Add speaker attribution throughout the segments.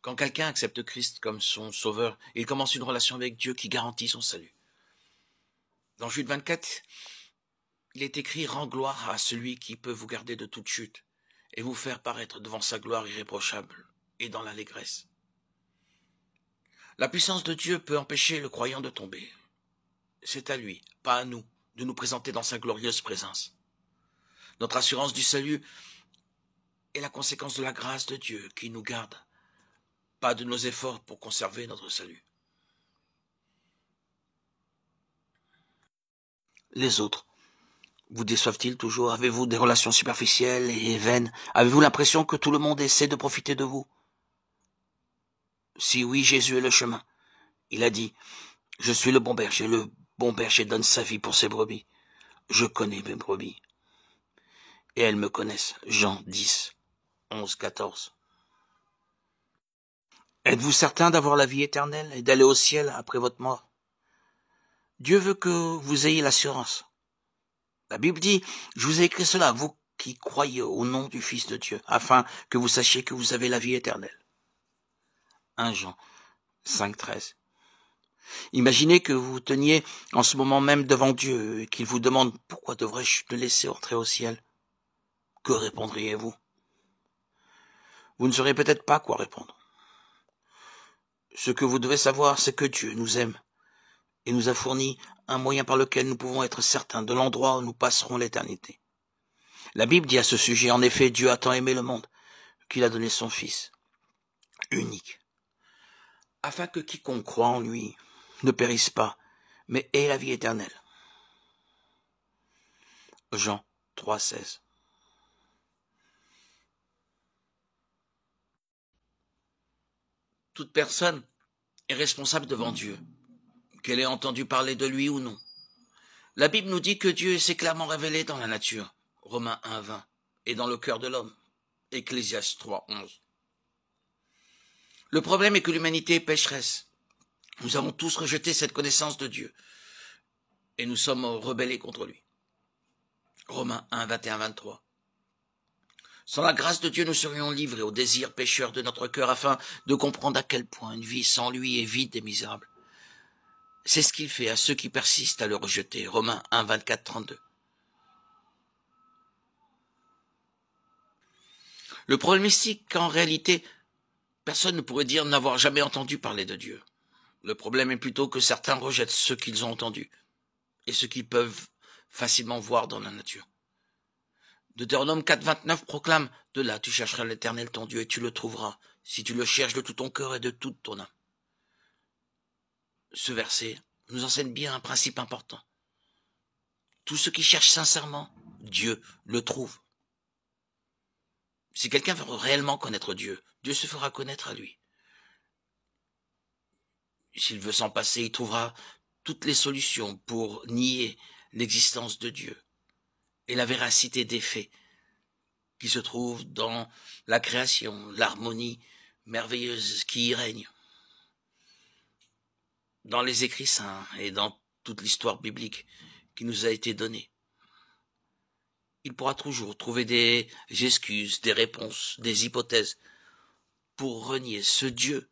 Speaker 1: Quand quelqu'un accepte Christ comme son sauveur, il commence une relation avec Dieu qui garantit son salut. Dans Jude 24, il est écrit « Rends gloire à celui qui peut vous garder de toute chute et vous faire paraître devant sa gloire irréprochable et dans l'allégresse. » La puissance de Dieu peut empêcher le croyant de tomber. C'est à lui, pas à nous, de nous présenter dans sa glorieuse présence. Notre assurance du salut est la conséquence de la grâce de Dieu qui nous garde, pas de nos efforts pour conserver notre salut. Les autres vous déçoivent-ils toujours? Avez-vous des relations superficielles et vaines? Avez-vous l'impression que tout le monde essaie de profiter de vous? Si oui, Jésus est le chemin. Il a dit « Je suis le bon berger donne sa vie pour ses brebis. Je connais mes brebis. Et elles me connaissent. » Jean 10, 11, 14. Êtes-vous certain d'avoir la vie éternelle et d'aller au ciel après votre mort? Dieu veut que vous ayez l'assurance. La Bible dit « Je vous ai écrit cela, vous qui croyez au nom du Fils de Dieu, afin que vous sachiez que vous avez la vie éternelle. » 1 Jean 5, 13. Imaginez que vous teniez en ce moment même devant Dieu et qu'il vous demande « Pourquoi devrais-je te laisser entrer au ciel ?» Que répondriez-vous? Vous ne saurez peut-être pas quoi répondre. Ce que vous devez savoir, c'est que Dieu nous aime et nous a fourni un moyen par lequel nous pouvons être certains de l'endroit où nous passerons l'éternité. La Bible dit à ce sujet, en effet, Dieu a tant aimé le monde qu'il a donné son Fils unique, afin que quiconque croit en lui ne périsse pas, mais ait la vie éternelle. Jean 3, 16. Toute personne est responsable devant Dieu, qu'elle ait entendu parler de lui ou non. La Bible nous dit que Dieu s'est clairement révélé dans la nature, Romains 1, 20, et dans le cœur de l'homme, Ecclésiaste 3, 11. Le problème est que l'humanité est pécheresse. Nous avons tous rejeté cette connaissance de Dieu, et nous sommes rebellés contre lui. Romains 1, 21, 23. Sans la grâce de Dieu, nous serions livrés aux désirs pécheurs de notre cœur afin de comprendre à quel point une vie sans lui est vide et misérable. C'est ce qu'il fait à ceux qui persistent à le rejeter. Romains 1, 24, 32. Le problème ici, qu'en réalité, personne ne pourrait dire n'avoir jamais entendu parler de Dieu. Le problème est plutôt que certains rejettent ce qu'ils ont entendu et ce qu'ils peuvent facilement voir dans la nature. Deutéronome 4, 29 proclame « De là tu chercheras l'Éternel ton Dieu et tu le trouveras, si tu le cherches de tout ton cœur et de toute ton âme. » Ce verset nous enseigne bien un principe important. Tout ce qui cherche sincèrement, Dieu le trouve. Si quelqu'un veut réellement connaître Dieu, Dieu se fera connaître à lui. S'il veut s'en passer, il trouvera toutes les solutions pour nier l'existence de Dieu et la véracité des faits qui se trouvent dans la création, l'harmonie merveilleuse qui y règne, dans les écrits saints et dans toute l'histoire biblique qui nous a été donnée. Il pourra toujours trouver des excuses, des réponses, des hypothèses pour renier ce Dieu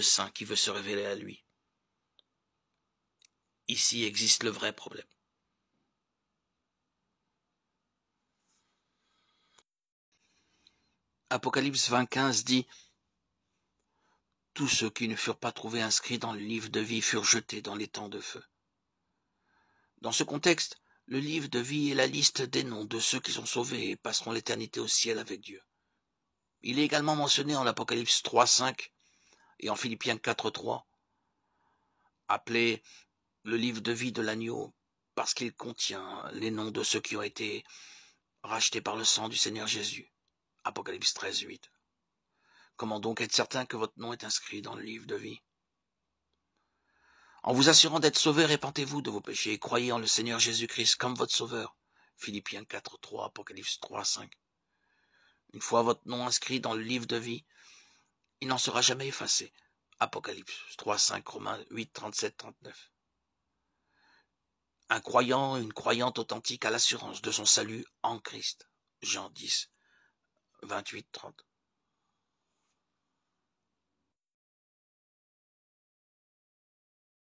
Speaker 1: saint qui veut se révéler à lui. Ici existe le vrai problème. Apocalypse 20:15 dit « Tous ceux qui ne furent pas trouvés inscrits dans le livre de vie furent jetés dans les temps de feu. » Dans ce contexte, le livre de vie est la liste des noms de ceux qui sont sauvés et passeront l'éternité au ciel avec Dieu. Il est également mentionné en Apocalypse 3:5 et en Philippiens 4:3, appelé le livre de vie de l'agneau parce qu'il contient les noms de ceux qui ont été rachetés par le sang du Seigneur Jésus. Apocalypse 13:8. Comment donc être certain que votre nom est inscrit dans le livre de vie? En vous assurant d'être sauvé, répentez-vous de vos péchés et croyez en le Seigneur Jésus-Christ comme votre sauveur. Philippiens 4:3, Apocalypse 3:5. Une fois votre nom inscrit dans le livre de vie, il n'en sera jamais effacé. Apocalypse 3:5, Romains 8, 37, 39. Un croyant, une croyante authentique a l'assurance de son salut en Christ. Jean 10, 28, 30.